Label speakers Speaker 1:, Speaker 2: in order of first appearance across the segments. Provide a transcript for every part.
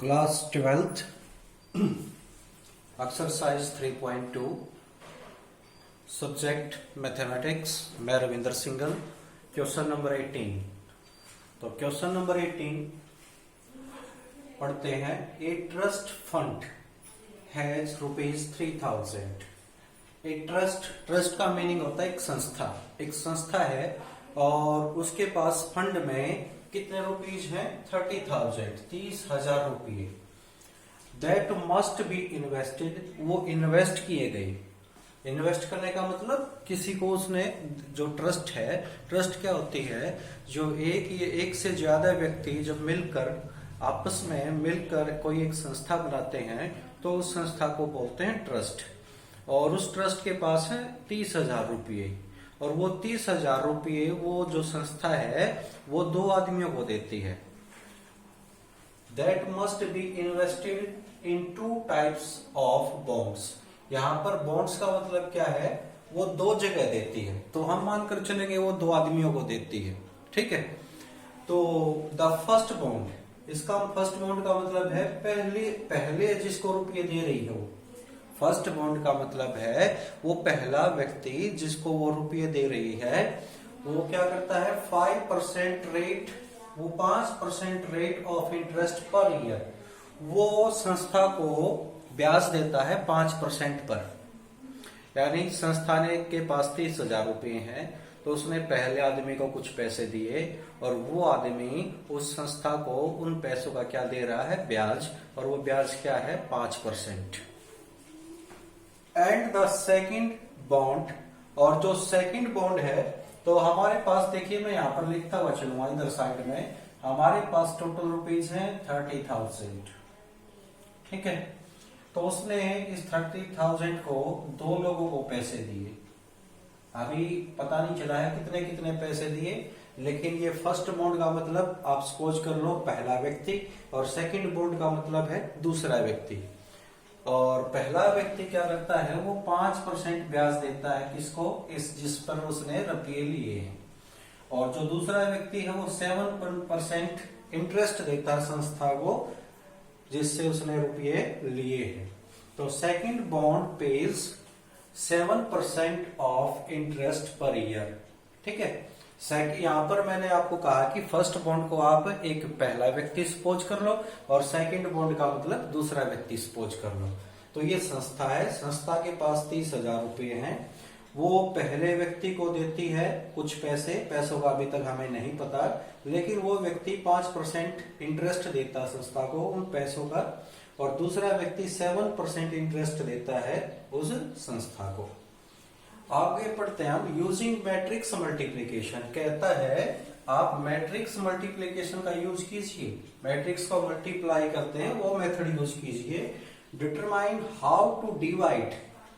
Speaker 1: Class 12th exercise 3.2 subject mathematics. मैं Ravinder single. Question number 18। तो question number 18 पढ़ते हैं। A trust fund has ₹3000। A trust का meaning होता है एक संस्था। एक संस्था है और उसके पास फंड में कितने रुपीज हैं? 30,000, 30,000 रुपये। दैट मस्ट बी इन्वेस्टेड, वो इन्वेस्ट किए गए। इन्वेस्ट करने का मतलब किसी को उसने, जो ट्रस्ट है, ट्रस्ट क्या होती है? जो एक से ज्यादा व्यक्ति जब मिलकर आपस में मिलकर कोई एक संस्था बनाते हैं तो उस संस्था को बोलते हैं ट्रस्ट। और उस ट्रस्ट के पास है 30,000 रुपये और वो 30,000 रुपये वो जो संस्था है वो दो आदमियों को देती है। That must be invested in 2 types of bonds. यहां पर बॉन्ड्स का मतलब क्या है? वो दो जगह देती है। तो हम मानकर चलेंगे वो दो आदमियों को देती है, ठीक है। तो द फर्स्ट बॉन्ड, इसका फर्स्ट बॉन्ड का मतलब है पहले जिसको रुपये दे रही है वो। फर्स्ट बॉन्ड का मतलब है वो पहला व्यक्ति जिसको वो रुपये दे रही है वो क्या करता है? 5% रेट, वो 5% rate of interest per year वो संस्था को ब्याज देता है 5% पर। यानी संस्था ने के पास 30,000 रुपये हैं तो उसने पहले आदमी को कुछ पैसे दिए और वो आदमी उस संस्था को उन पैसों का क्या दे रहा है? ब्याज। और वो ब्याज क्या है? 5%। एंड द सेकंड बॉन्ड, और जो सेकंड बॉन्ड है तो हमारे पास देखिए, मैं यहां पर लिखता हुआ चलूंगा इधर साइड में। हमारे पास टोटल रुपीज है 30,000, ठीक है। तो उसने इस 30,000 को दो लोगों को पैसे दिए। अभी पता नहीं चला है कितने कितने पैसे दिए, लेकिन ये फर्स्ट बॉन्ड का मतलब आप सपोज कर लो पहला व्यक्ति, और सेकंड बॉन्ड का मतलब है दूसरा व्यक्ति। और पहला व्यक्ति क्या करता है? वो 5% ब्याज देता है किसको? जिस पर उसने रुपये लिए हैं। और जो दूसरा व्यक्ति है वो 7% इंटरेस्ट देता है संस्था को जिससे उसने रुपये लिए हैं। तो second bond page 7% of interest per year, ठीक है। यहां पर मैंने आपको कहा कि फर्स्ट बॉन्ड को आप एक पहला व्यक्ति सपोज कर लो और सेकंड बॉन्ड का मतलब दूसरा व्यक्ति सपोज कर लो। तो ये संस्था है, संस्था के पास 30,000 रुपये हैं। वो पहले व्यक्ति को देती है कुछ पैसे, पैसों का अभी तक हमें नहीं पता, लेकिन वो व्यक्ति 5% इंटरेस्ट देता संस्था को उन पैसों का, और दूसरा व्यक्ति 7% इंटरेस्ट देता है उस संस्था को। आगे पढ़ते हैं हम। यूजिंग मैट्रिक्स मल्टीप्लीकेशन, कहता है आप मैट्रिक्स मल्टीप्लीकेशन का यूज कीजिए। मैट्रिक्स को मल्टीप्लाई करते हैं वो मेथड यूज कीजिए। Determine how to divide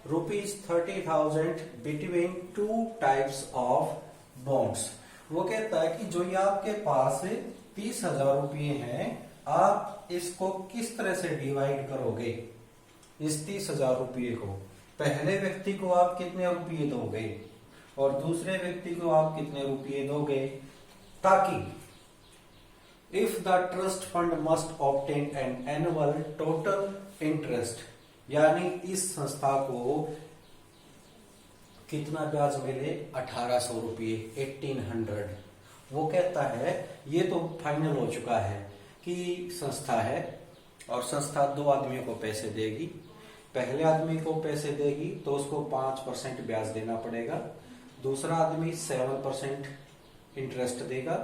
Speaker 1: ₹30,000 between 2 types of bonds. वो कहता है कि जो ये आपके पास 30,000 रुपये हैं, आप इसको किस तरह से डिवाइड करोगे? इस 30,000 रुपये को पहले व्यक्ति को आप कितने रुपये दोगे और दूसरे व्यक्ति को आप कितने रुपये दोगे, ताकि if the trust fund must obtain an annual total interest, यानी इस संस्था को कितना ब्याज मिले? 1,800 रुपये, 1,800। वो कहता है ये तो फाइनल हो चुका है कि संस्था है और संस्था दो आदमियों को पैसे देगी। पहले आदमी को पैसे देगी तो उसको 5% ब्याज देना पड़ेगा, दूसरा आदमी 7% इंटरेस्ट देगा।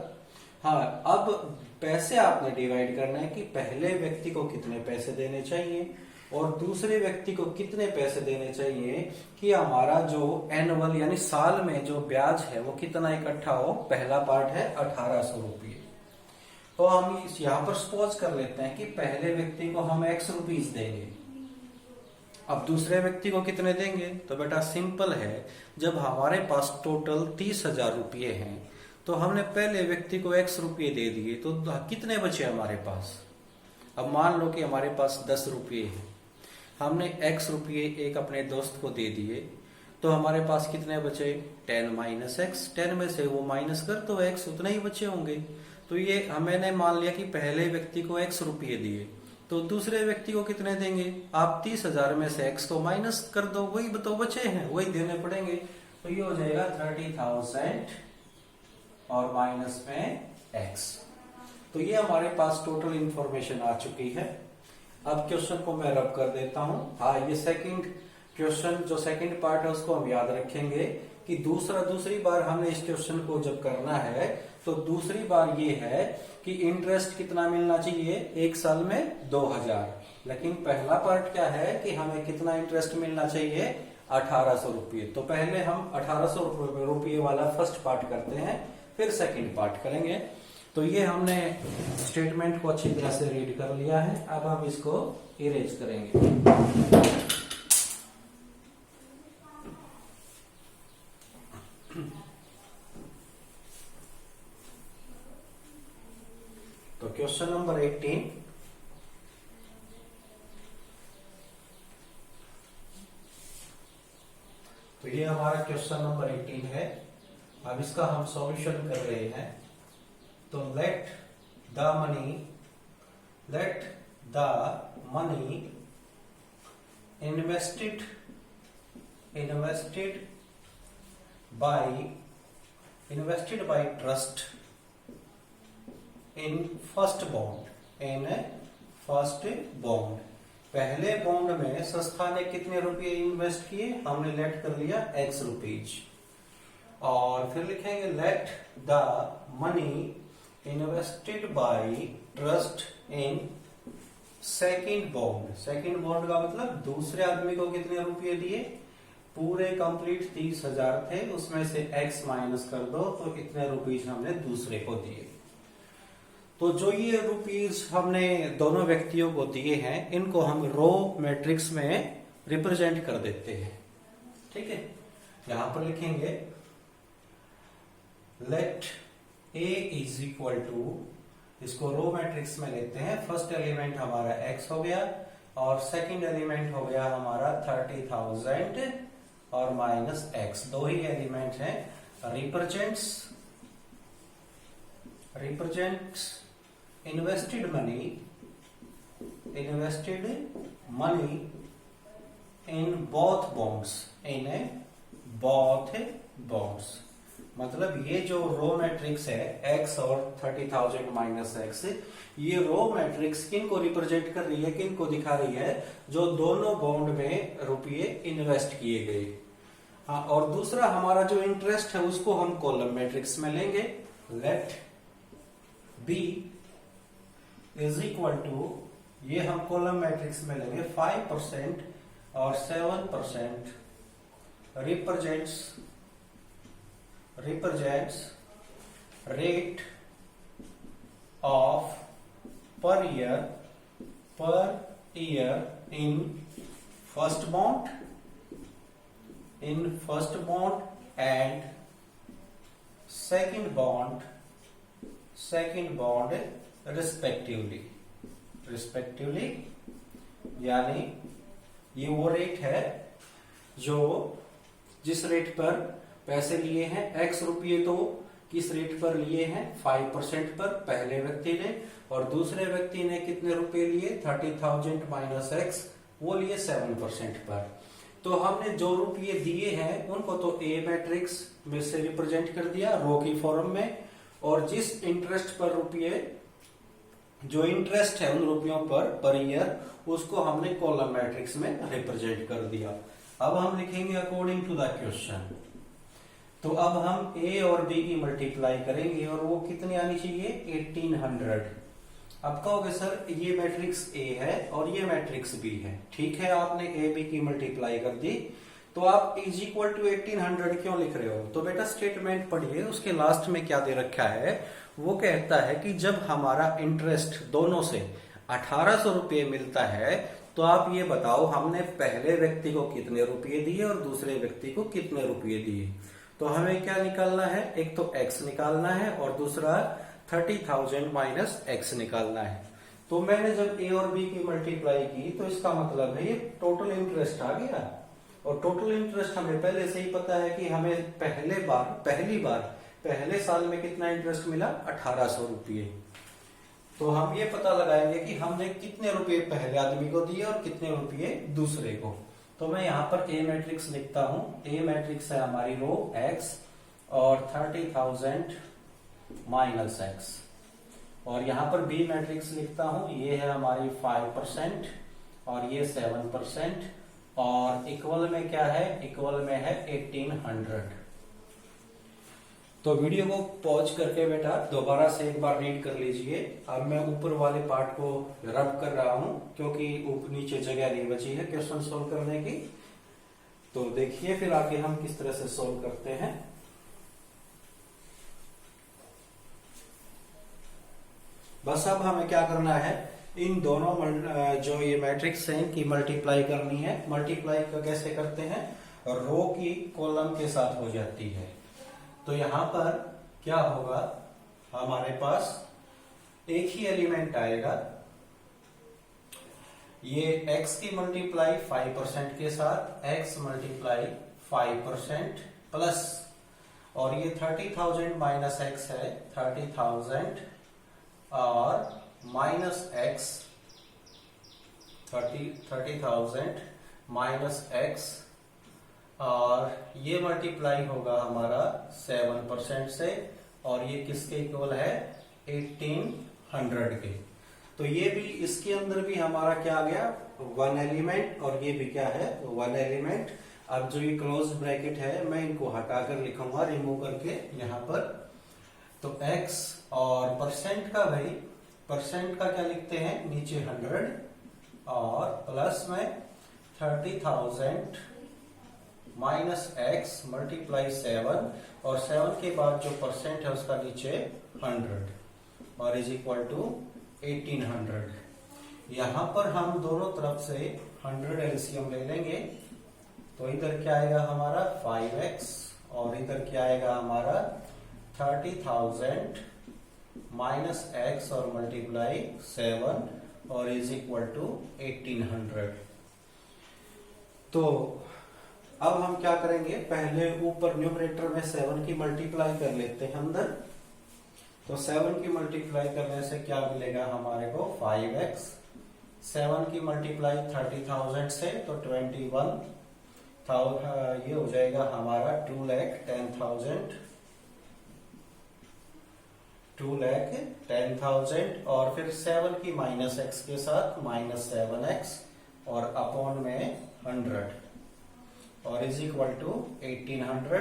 Speaker 1: हाँ, अब पैसे आपने डिवाइड करना है कि पहले व्यक्ति को कितने पैसे देने चाहिए और दूसरे व्यक्ति को कितने पैसे देने चाहिए कि हमारा जो एनुअल यानी साल में जो ब्याज है वो कितना इकट्ठा हो। पहला पार्ट है 1,800 रुपये। तो हम यहाँ पर सपोज कर लेते हैं कि पहले व्यक्ति को हम X रुपीज देंगे। अब दूसरे व्यक्ति को कितने देंगे? तो बेटा सिंपल है, जब हमारे पास टोटल 30,000 रुपये हैं तो हमने पहले व्यक्ति को X रुपये दे दिए तो कितने बचे हमारे पास? अब मान लो कि हमारे पास 10 रुपये हैं, हमने X रुपये एक अपने दोस्त को दे दिए तो हमारे पास कितने बचे? 10 माइनस X। 10 में से वो माइनस कर तो X उतने ही बचे होंगे। तो ये मैंने मान लिया कि पहले व्यक्ति को X रुपये दिए तो दूसरे व्यक्ति को कितने देंगे? आप 30,000 में से x को माइनस कर दो, वही तो बचे हैं वही देने पड़ेंगे। तो ये हो जाएगा 30,000 और माइनस में x। तो ये हमारे पास टोटल इंफॉर्मेशन आ चुकी है। अब क्वेश्चन को मैं रब कर देता हूं। हाँ, ये सेकंड क्वेश्चन जो सेकंड पार्ट है उसको हम याद रखेंगे कि दूसरी बार हमने इस क्वेश्चन को जब करना है तो दूसरी बार ये है कि इंटरेस्ट कितना मिलना चाहिए? एक साल में 2,000। लेकिन पहला पार्ट क्या है कि हमें कितना इंटरेस्ट मिलना चाहिए? 1,800 रुपये। तो पहले हम 1,800 रुपये वाला फर्स्ट पार्ट करते हैं, फिर सेकंड पार्ट करेंगे। तो ये हमने स्टेटमेंट को अच्छी तरह से रीड कर लिया है। अब हम इसको इरेज करेंगे। तो क्वेश्चन नंबर 18, तो ये हमारा क्वेश्चन नंबर 18 है। अब इसका हम सॉल्यूशन कर रहे हैं। तो let the money invested bye trust in first bond, पहले बॉन्ड में संस्था ने कितने रुपए इन्वेस्ट किए? हमने लेट कर लिया x रुपीज। और फिर लिखेंगे let the money invested bye trust in second bond का मतलब दूसरे आदमी को कितने रुपए दिए? पूरे कंप्लीट 30,000 थे, उसमें से x माइनस कर दो तो इतने रुपीज हमने दूसरे को दिए। तो जो ये रुपीज हमने दोनों व्यक्तियों को दिए हैं, इनको हम रो मैट्रिक्स में रिप्रेजेंट कर देते हैं। ठीक है, यहां पर लिखेंगे let a is equal to, इसको रो मैट्रिक्स में लेते हैं। फर्स्ट एलिमेंट हमारा x हो गया और सेकंड एलिमेंट हो गया हमारा 30,000 और माइनस x। दो ही एलिमेंट हैं। Represents invested money in both bonds. मतलब ये जो रो मैट्रिक्स है x और 30,000 माइनस x, ये रो मैट्रिक्स किन को रिप्रेजेंट कर रही है, किन को दिखा रही है? जो दोनों बॉन्ड में रुपये इन्वेस्ट किए गए। हाँ, और दूसरा हमारा जो इंटरेस्ट है उसको हम कॉलम मैट्रिक्स में लेंगे। Let B is equal to, ये हम कॉलम मैट्रिक्स में लेंगे 5% और 7% represents rate of per year in first bond and second bond respectively। यानी ये वो रेट है जो जिस रेट पर पैसे लिए हैं x रुपये, तो किस रेट पर लिए हैं? 5% पर पहले व्यक्ति ने, और दूसरे व्यक्ति ने कितने रुपए लिए? 30,000 माइनस x, वो लिए 7% पर। तो हमने जो रुपये दिए हैं उनको तो a मैट्रिक्स में से रिप्रेजेंट कर दिया रो की फॉर्म में, और जिस इंटरेस्ट पर रुपये, जो इंटरेस्ट है उन रुपयों पर ईयर, उसको हमने कॉलम मैट्रिक्स में रिप्रेजेंट कर दिया। अब हम लिखेंगे अकॉर्डिंग टू द क्वेश्चन। तो अब हम a और b की मल्टीप्लाई करेंगे और वो कितनी आनी चाहिए? 1800। अब कहोगे सर ये मैट्रिक्स a है और ये मैट्रिक्स b है। ठीक है, आपने a b की मल्टीप्लाई कर दी, तो आप इज इक्वल टू 1800 क्यों लिख रहे हो? तो बेटा स्टेटमेंट पढ़िए, उसके लास्ट में क्या दे रखा है। वो कहता है कि जब हमारा इंटरेस्ट दोनों से 1,800 रुपये मिलता है, तो आप ये बताओ हमने पहले व्यक्ति को कितने रुपये दिए और दूसरे व्यक्ति को कितने रुपये दिए। तो हमें क्या निकालना है? एक तो x निकालना है और दूसरा 30,000 माइनस x निकालना है। तो मैंने जब a और b की मल्टीप्लाई की तो इसका मतलब है ये टोटल इंटरेस्ट आ गया, और टोटल इंटरेस्ट हमें पहले से ही पता है कि हमें पहली बार पहले साल में कितना इंटरेस्ट मिला? 1,800 रुपये। तो हम ये पता लगाएंगे कि हमने कितने रुपए पहले आदमी को दिए और कितने रुपए दूसरे को। तो मैं यहाँ पर ए मैट्रिक्स लिखता हूं। ए मैट्रिक्स है हमारी रो एक्स और 30,000 माइनस एक्स, और यहाँ पर बी मैट्रिक्स लिखता हूं। ये है हमारी 5% और ये 7%, और इक्वल में क्या है, इक्वल में है 1800। तो वीडियो को पॉज करके बेटा दोबारा से एक बार रीड कर लीजिए। अब मैं ऊपर वाले पार्ट को रब कर रहा हूं क्योंकि नीचे जगह नहीं बची है क्वेश्चन सोल्व करने की। तो देखिए फिर आगे हम किस तरह से सोल्व करते हैं। बस अब हमें क्या करना है, इन दोनों जो ये मैट्रिक्स है इनकी मल्टीप्लाई करनी है। मल्टीप्लाई कैसे करते हैं, रो की कॉलम के साथ हो जाती है। तो यहां पर क्या होगा, हमारे पास एक ही एलिमेंट आएगा। ये x की मल्टीप्लाई 5% के साथ x मल्टीप्लाई 5% प्लस, और ये 30,000 माइनस x है 30,000 और माइनस x 30,000 माइनस x, और ये मल्टीप्लाई होगा हमारा 7% से, और ये किसके इक्वल है 1800 के। तो ये भी इसके अंदर भी हमारा क्या आ गया 1 एलिमेंट, और ये भी क्या है 1 एलिमेंट। अब जो ये क्लोज ब्रैकेट है मैं इनको हटाकर लिखूंगा रिमूव करके यहाँ पर। तो x और परसेंट का, भाई परसेंट का क्या लिखते हैं नीचे 100, और प्लस में 30,000 माइनस एक्स मल्टीप्लाई 7, और 7 के बाद जो परसेंट है उसका नीचे 100, और इज इक्वल टू 1800। यहां पर हम दोनों तरफ से 100 एलसीएम ले लेंगे। तो इधर क्या आएगा हमारा 5x, और इधर क्या आएगा हमारा 30,000 माइनस एक्स और मल्टीप्लाई 7, और इज इक्वल टू 1800। तो अब हम क्या करेंगे, पहले ऊपर न्यूमरेटर में 7 की मल्टीप्लाई कर लेते हैं अंदर। तो 7 की मल्टीप्लाई करने से क्या मिलेगा हमारे को 5x, 7 की मल्टीप्लाई 30,000 से तो 21,000, ये हो जाएगा हमारा 2,10,000, और फिर 7 की माइनस x के साथ माइनस 7x, और अपॉन में 100, और इज इक्वल टू 1800।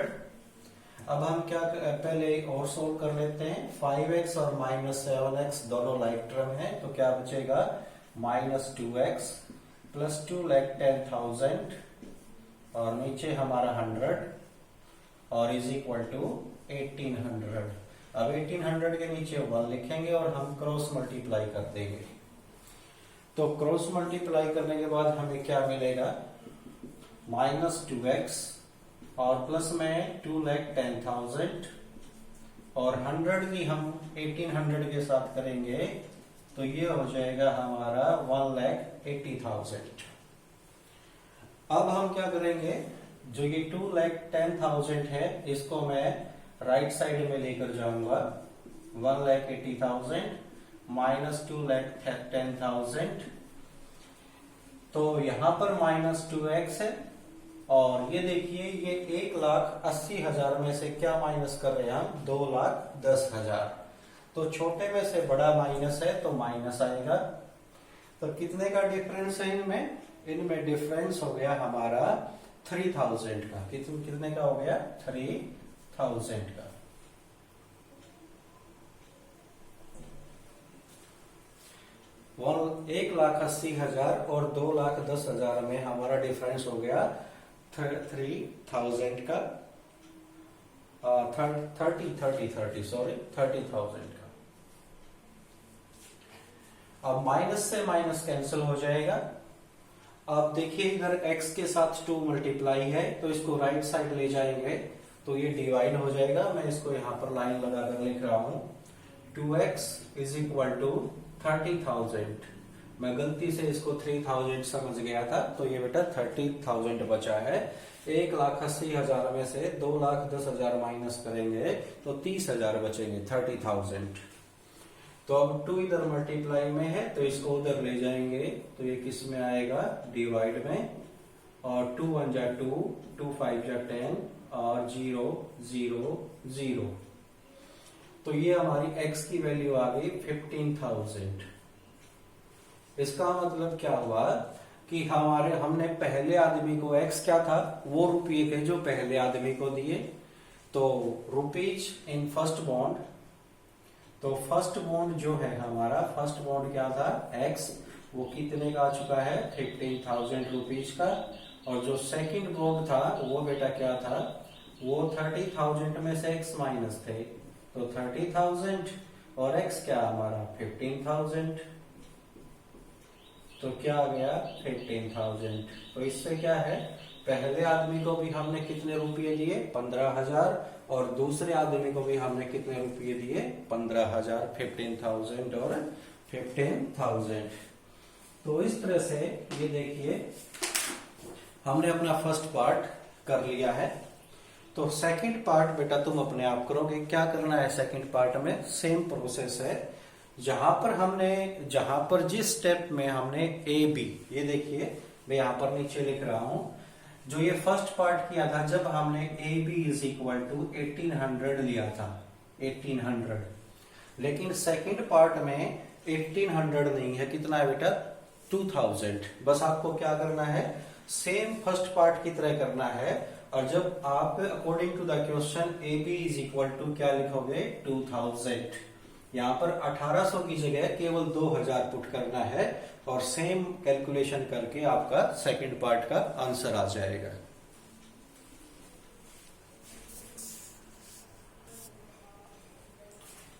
Speaker 1: अब हम क्या पहले और सोल्व कर लेते हैं। 5x और माइनस 7x दोनों लाइक टर्म है, तो क्या बचेगा माइनस 2x प्लस 2,10,000, और नीचे हमारा 100, और इज इक्वल टू 1800। अब 1800 के नीचे 1 लिखेंगे और हम क्रॉस मल्टीप्लाई कर देंगे। तो क्रॉस मल्टीप्लाई करने के बाद हमें क्या मिलेगा माइनस 2x और प्लस में 2,10,000, और 100 की हम 1800 के साथ करेंगे तो ये हो जाएगा हमारा 1,80,000। अब हम क्या करेंगे, जो ये 2,10,000 है इसको मैं राइट साइड में लेकर जाऊंगा। 1,80,000 माइनस 2,10,000, तो यहां पर माइनस 2x है, और ये देखिए ये 1,80,000 में से क्या माइनस कर रहे हैं हम 2,10,000। तो छोटे में से बड़ा माइनस है तो माइनस आएगा। तो कितने का डिफरेंस है इनमें, इनमें डिफरेंस हो गया हमारा 3,000 का। कितने का हो गया 3,000 का। 1,80,000 और 2,10,000 में हमारा डिफरेंस हो गया 3,000 का, 30,000 का। अब माइनस से माइनस कैंसिल हो जाएगा। अब देखिए इधर x के साथ 2 मल्टीप्लाई है, तो इसको राइट साइड ले जाएंगे तो ये डिवाइड हो जाएगा। मैं इसको यहां पर लाइन लगाकर लिख रहा हूं 2x इज इक्वल टू 30,000। मैं गलती से इसको 3,000 समझ गया था, तो ये बेटा 30,000 बचा है। 1,80,000 में से 2,10,000 माइनस करेंगे तो 30,000 बचेंगे 30,000। तो अब 2 इधर मल्टीप्लाई में है तो इसको उधर ले जाएंगे तो ये किस में आएगा, डिवाइड में, और 2 1 जा 2, 2 5 जा 10 और 0 0 0। तो ये हमारी x की वैल्यू आ गई 15,000। इसका मतलब क्या हुआ कि हमने पहले आदमी को x क्या था, वो रुपये थे जो पहले आदमी को दिए, तो रुपीज इन फर्स्ट बॉन्ड। तो फर्स्ट बॉन्ड जो है हमारा, फर्स्ट बॉन्ड क्या था x, वो कितने का आ चुका है, 15,000 रुपीज का। और जो सेकंड बॉन्ड था वो बेटा क्या था, वो 30,000 में से x माइनस थे, तो 30,000 और x क्या हमारा 15,000, तो क्या आ गया 15,000। तो इससे क्या है, पहले आदमी को भी हमने कितने रुपये दिए, 15,000, और दूसरे आदमी को भी हमने कितने रुपये दिए, 15,000, 15,000 और 15,000। तो इस तरह से ये देखिए हमने अपना फर्स्ट पार्ट कर लिया है। तो सेकंड पार्ट बेटा तुम अपने आप करोगे। क्या करना है सेकंड पार्ट में, सेम प्रोसेस है। जहां पर जिस स्टेप में हमने ए बी, ये देखिए मैं यहां पर नीचे लिख रहा हूं, जो ये फर्स्ट पार्ट किया था जब हमने A B is equal to 1800 लिया था, 1800। लेकिन सेकंड पार्ट में 1800 नहीं है, कितना है बेटा 2000। बस आपको क्या करना है, सेम फर्स्ट पार्ट की तरह करना है। और जब आप according to the question A B is equal to क्या लिखोगे 2000, यहाँ पर 1800 की जगह केवल 2000 पुट करना है और सेम कैलकुलेशन करके आपका सेकंड पार्ट का आंसर आ जाएगा।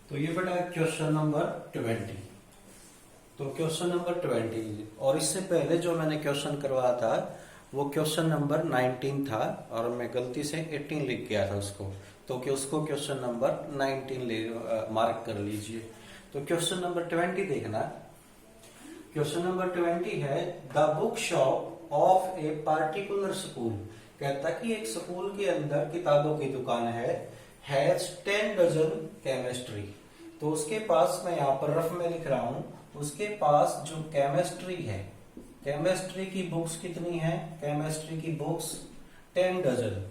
Speaker 1: तो ये बेटा क्वेश्चन नंबर 20। तो क्वेश्चन नंबर 20, और इससे पहले जो मैंने क्वेश्चन करवाया था वो क्वेश्चन नंबर 19 था और मैं गलती से 18 लिख गया था उसको, तो कि उसको क्वेश्चन नंबर 19 मार्क कर लीजिए। तो क्वेश्चन नंबर 20 देखना। क्वेश्चन नंबर 20 है, the book shop of a particular school, कहता कि एक स्कूल के अंदर किताबों की दुकान है, हैज 10 डजन केमिस्ट्री। तो उसके पास, मैं यहाँ पर रफ में लिख रहा हूं, उसके पास जो केमिस्ट्री है, केमिस्ट्री की बुक्स कितनी है, केमिस्ट्री की बुक्स 10 डजन।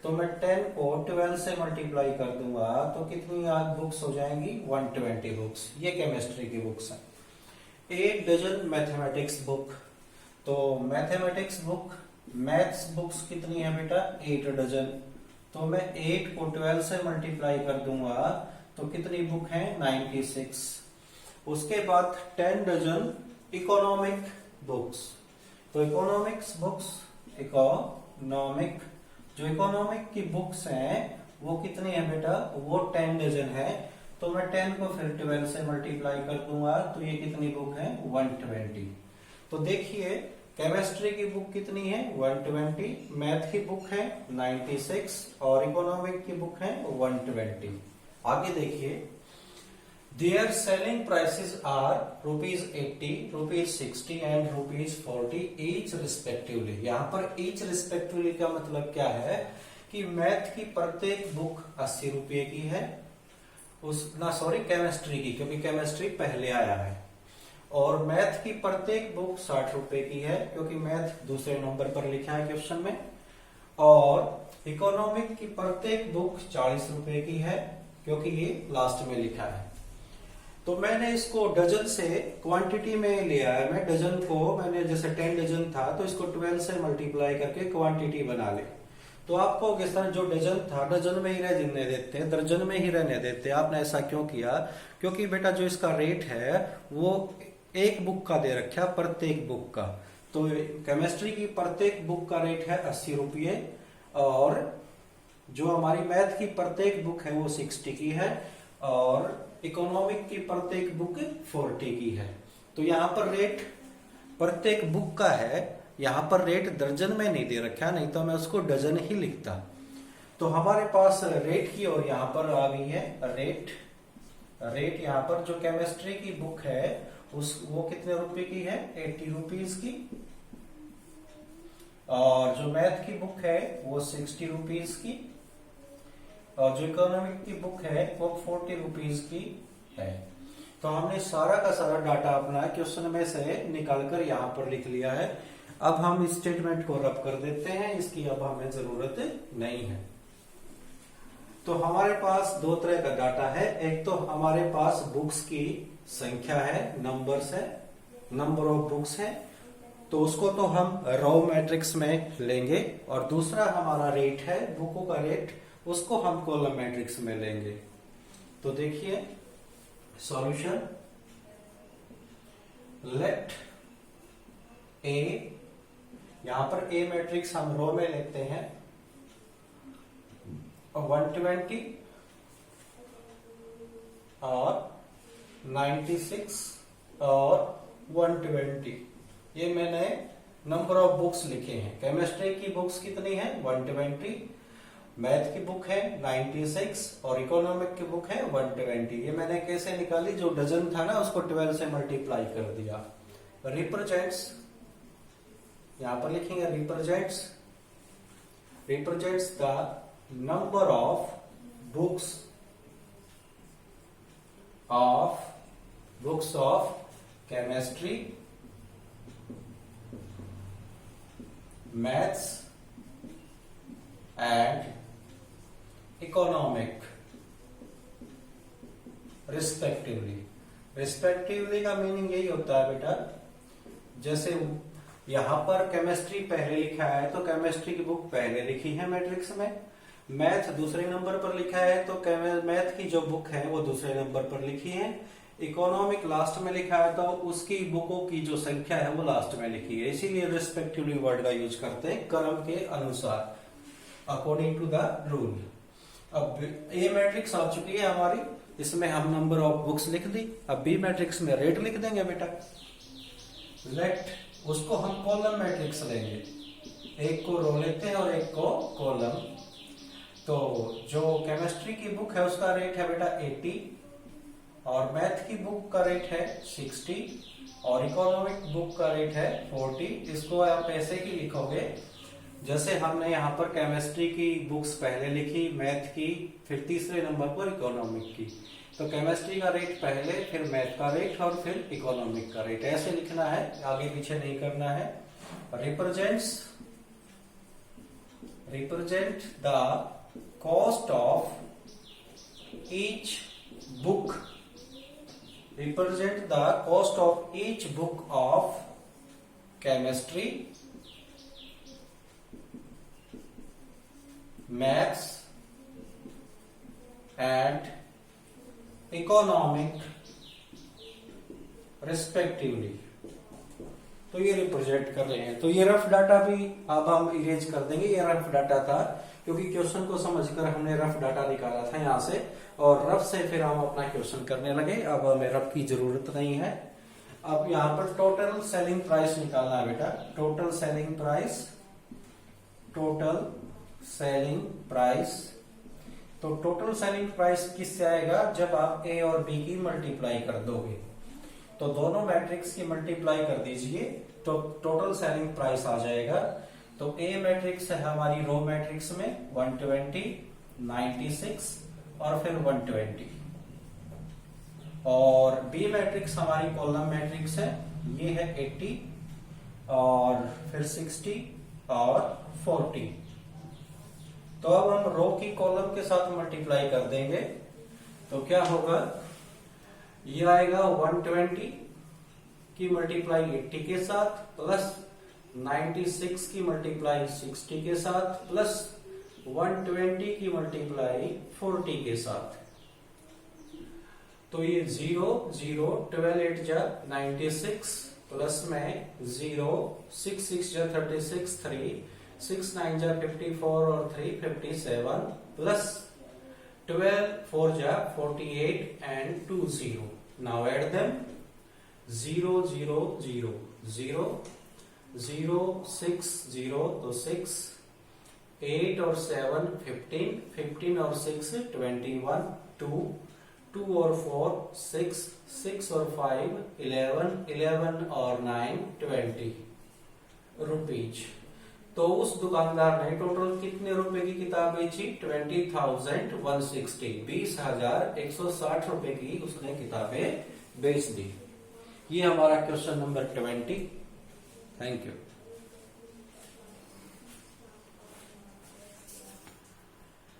Speaker 1: तो मैं 10 को 12 से मल्टीप्लाई कर दूंगा तो कितनी बुक्स हो जाएंगी 120 बुक्स। ये केमिस्ट्री की बुक्स हैं। 8 डजन मैथमेटिक्स बुक, तो मैथमेटिक्स बुक, मैथ्स बुक्स कितनी है बेटा 8 डजन। तो मैं 8 को 12 से मल्टीप्लाई कर दूंगा तो कितनी बुक है 96। उसके बाद 10 डजन इकोनॉमिक बुक्स। तो इकोनॉमिक्स बुक्स, इकोनॉमिक, जो इकोनॉमिक की बुक्स हैं वो कितनी है बेटा, वो 10 डजन है। तो मैं 10 को फिर 12 से मल्टीप्लाई कर दूंगा तो ये कितनी बुक है 120। तो देखिए केमिस्ट्री की बुक कितनी है 120, मैथ की बुक है 96 और इकोनॉमिक की बुक है 120। आगे देखिए, Their selling prices are ₹80, ₹60 and ₹40 each respectively। यहाँ पर each respectively का मतलब क्या है कि मैथ की प्रत्येक बुक 80 रुपए की है, केमिस्ट्री की, क्योंकि केमिस्ट्री पहले आया है, और मैथ की प्रत्येक बुक 60 रुपए की है क्योंकि मैथ दूसरे नंबर पर लिखा है क्वेश्चन में, और इकोनॉमिक की प्रत्येक बुक 40 रुपए की है क्योंकि ये लास्ट में लिखा है। तो मैंने इसको डजन से क्वांटिटी में लिया है। मैं डजन को, मैंने जैसे 10 डजन था तो इसको 12 से मल्टीप्लाई करके क्वांटिटी बना ले। तो आपको सर जो डजन था डजन में ही रहने देते, दर्जन में ही रहने देते। आपने ऐसा क्यों किया, क्योंकि बेटा जो इसका रेट है वो एक बुक का दे रखा, प्रत्येक बुक का। तो केमिस्ट्री की प्रत्येक बुक का रेट है 80 रुपये, और जो हमारी मैथ की प्रत्येक बुक है वो 60 की है, और इकोनॉमिक की प्रत्येक बुक 40 की है। तो यहाँ पर रेट प्रत्येक बुक का है, यहाँ पर रेट दर्जन में नहीं दे रखा, नहीं तो मैं उसको डजन ही लिखता। तो हमारे पास रेट की और यहाँ पर आ गई है रेट यहाँ पर जो केमिस्ट्री की बुक है वो कितने रुपए की है 80 रुपीज की, और जो मैथ की बुक है वो 60 रुपीज की, और जो इकोनॉमिक की बुक है वो 40 रुपीज की है। तो हमने सारा का सारा डाटा अपना क्वेश्चन में से निकालकर यहाँ पर लिख लिया है। अब हम इस स्टेटमेंट को रब कर देते हैं, इसकी अब हमें जरूरत नहीं है। तो हमारे पास दो तरह का डाटा है, एक तो हमारे पास बुक्स की संख्या है, नंबर्स है, नंबर ऑफ बुक्स है, तो उसको तो हम रो मैट्रिक्स में लेंगे, और दूसरा हमारा रेट है, बुकों का रेट, उसको हम कॉलम मैट्रिक्स में लेंगे। तो देखिए सॉल्यूशन, लेट ए, यहां पर ए मैट्रिक्स हम रो में लेते हैं, 120 और 96 और 120, ये मैंने नंबर ऑफ बुक्स लिखे हैं। केमिस्ट्री की बुक्स कितनी है? 120, मैथ की बुक है 96 और इकोनॉमिक की बुक है 120। ये मैंने कैसे निकाली? जो डजन था ना उसको 12 से मल्टीप्लाई कर दिया। रिप्रेजेंट्स, यहां पर लिखेंगे represents the number of books of chemistry, maths and economic respectively का मीनिंग यही होता है बेटा, जैसे यहां पर केमिस्ट्री पहले लिखा है तो केमिस्ट्री की बुक पहले लिखी है मैट्रिक्स में, मैथ दूसरे नंबर पर लिखा है तो मैथ की जो बुक है वो दूसरे नंबर पर लिखी है, इकोनॉमिक लास्ट में लिखा है तो उसकी बुकों की जो संख्या है वो लास्ट में लिखी है। इसीलिए रिस्पेक्टिवली वर्ड का यूज करते हैं, क्रम के अनुसार, अकॉर्डिंग टू द रूल। अब ए मैट्रिक्स आ चुकी है हमारी, इसमें हम नंबर ऑफ बुक्स लिख दी। अब बी मैट्रिक्स में रेट लिख देंगे बेटा, लेट, उसको हम कॉलम मैट्रिक्स लेंगे, एक को रो लेते हैं और एक को कॉलम। तो जो केमिस्ट्री की बुक है उसका रेट है बेटा 80 और मैथ की बुक का रेट है 60 और इकोनॉमिक बुक का रेट है 40। इसको आप ऐसे ही लिखोगे जैसे हमने यहाँ पर केमिस्ट्री की बुक्स पहले लिखी, मैथ की, फिर तीसरे नंबर पर इकोनॉमिक की। तो केमिस्ट्री का रेट पहले, फिर मैथ का रेट और फिर इकोनॉमिक का रेट, ऐसे लिखना है, आगे पीछे नहीं करना है। Represent the cost of each book, represent the cost of each book of chemistry, maths and economic respectively। तो ये रिप्रेजेंट कर रहे हैं। तो ये रफ डाटा भी अब हम इरेज कर देंगे, ये रफ डाटा था क्योंकि क्वेश्चन को समझकर हमने रफ डाटा निकाला था यहाँ से, और रफ से फिर हम अपना क्वेश्चन करने लगे। अब हमें रफ की जरूरत नहीं है। अब यहाँ पर टोटल सेलिंग प्राइस निकालना है बेटा, टोटल सेलिंग प्राइस। तो टोटल सेलिंग प्राइस किससे आएगा? जब आप ए और बी की मल्टीप्लाई कर दोगे, तो दोनों मैट्रिक्स की मल्टीप्लाई कर दीजिए तो टोटल सेलिंग प्राइस आ जाएगा। तो ए मैट्रिक्स है हमारी रो मैट्रिक्स में 120, 96 और फिर 120, और बी मैट्रिक्स हमारी कॉलम मैट्रिक्स है, ये है 80 और फिर 60 और 40। तो अब हम रो की कॉलम के साथ मल्टीप्लाई कर देंगे तो क्या होगा? ये आएगा 120 की मल्टीप्लाई 80 के साथ, प्लस 96 की मल्टीप्लाई 60 के साथ, प्लस 120 की मल्टीप्लाई 40 के साथ। तो ये 0 0 12 8 जा 96, प्लस में 0 6 6 जा 36, 3 6 9 जा 54 और 3 57, प्लस 12 4 जा 48 and 2 0। Now add them, 0 0 0 0 0 6 0 तो 6, 8 और 7 15, 15 और 6 21, 2 2 और 4 6, 6 और 5 11, 11 और 9 20 रुपीज। तो उस दुकानदार ने टोटल कितने रुपए की किताब बेची? 20,160, 20,160 रुपए की उसने किताबें बेच दी। ये हमारा क्वेश्चन नंबर 20। Thank you.